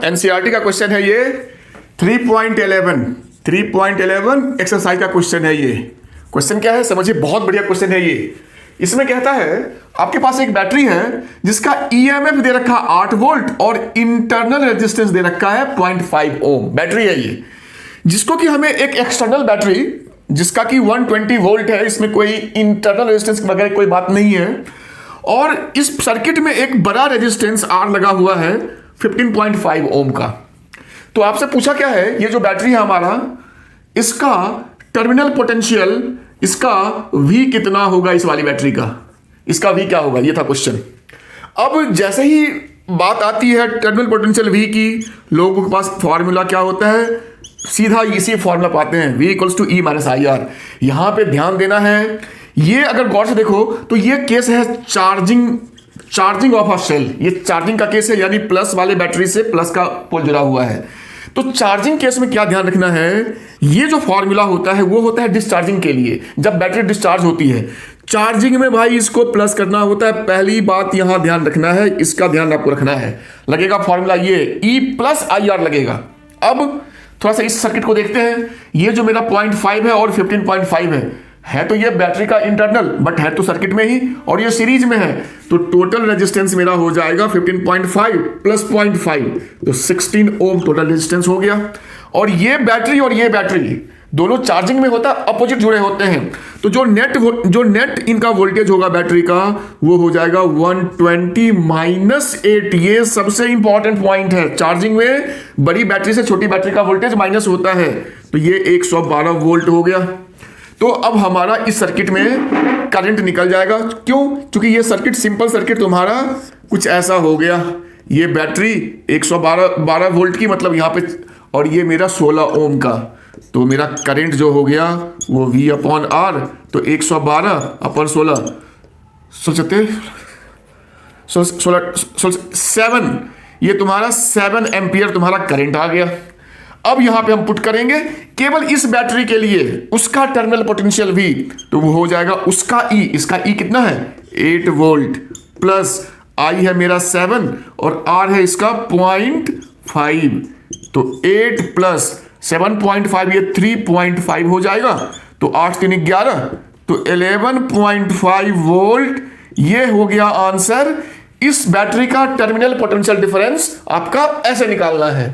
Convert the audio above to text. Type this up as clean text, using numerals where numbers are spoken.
NCERT का question है ये 3.11 एक्सरसाइज का क्वेश्चन है ये। क्वेश्चन क्या है समझिए, बहुत बढ़िया क्वेश्चन है ये। इसमें कहता है आपके पास एक बैटरी है जिसका ईएमएफ दे रखा 8 वोल्ट और इंटरनल रेजिस्टेंस दे रखा है 0.5 ओम। बैटरी है ये, जिसको कि हमें एक एक्सटर्नल बैटरी जिसका कि 120 वोल्ट है, इसमें कोई इंटरनल रेजिस्टेंस वगैरह कोई बात नहीं है, और इस सर्किट में एक बड़ा रेजिस्टेंस आर लगा हुआ है 15.5 ओम का। तो आपसे पूछा क्या है, ये जो बैटरी है हमारा, इसका टर्मिनल पोटेंशियल, इसका V कितना होगा इस वाली बैटरी का, इसका V क्या होगा, ये था क्वेश्चन। अब जैसे ही बात आती है टर्मिनल पोटेंशियल V की, लोगों के पास फॉर्मूला क्या होता है, सीधा इसी फॉर्मूला पाते हैं, V = E - IR। यहां पे ध्यान देना है, ये अगर गौर से देखो तो ये केस है चार्जिंग ऑफ अ सेल। ये चार्जिंग का केस है, यानी प्लस वाले बैटरी से प्लस का पोल जुड़ा हुआ है। तो चार्जिंग केस में क्या ध्यान रखना है, ये जो फॉर्मूला होता है वो होता है डिस्चार्जिंग के लिए। जब बैटरी डिस्चार्ज होती है, चार्जिंग में भाई इसको प्लस करना होता है। पहली बात यहां ध्यान रखना है, इसका ध्यान आपको रखना है। लगेगा फॉर्मूला ये E + IR लगेगा। अब थोड़ा सा इस सर्किट को देखते हैं। ये जो मेरा 0.5 है और 15.5 है तो ये बैटरी का इंटरनल, बट है तो सर्किट में ही, और ये सीरीज में है, तो टोटल रेजिस्टेंस मेरा हो जाएगा 15.5 + 0.5, तो 16 ओम टोटल रेजिस्टेंस हो गया। और ये बैटरी दोनों चार्जिंग में होता है, अपोजिट जुड़े होते हैं। तो जो नेट इनका वोल्टेज होगा बैटरी का, वो हो जाएगा 120 - 8। ये सबसे इंपॉर्टेंट पॉइंट है। चार्जिंग में बड़ी बैटरी से छोटी बैटरी का वोल्टेज माइनस होता है, तो ये 112 वोल्ट हो गया। तो अब हमारा इस सर्किट में करंट निकल जाएगा। क्यों? क्योंकि ये सर्किट, सिंपल सर्किट तुम्हारा कुछ ऐसा हो गया। ये बैटरी 112 वोल्ट की, मतलब यहां पे, और ये मेरा 16 ओम का, तो मेरा करंट जो हो गया वो V/R, तो 112/16 7, ये तुम्हारा 7 एम्पियर तुम्हारा करंट आ गया। अब यहां पे हम पुट करेंगे केवल इस बैटरी के लिए उसका टर्मिनल पोटेंशियल V, तो वो हो जाएगा उसका E। इसका E कितना है 8 वोल्ट, प्लस I है मेरा 7 और R है इसका 0.5, तो 8 + 7.5, ये 3.5 हो जाएगा, तो 8 × 3 = 11, तो 11.5 वोल्ट। ये हो गया आंसर। इस बैटरी का टर्मिनल पोटेंशियल डिफरेंस आपका ऐसे निकालना है।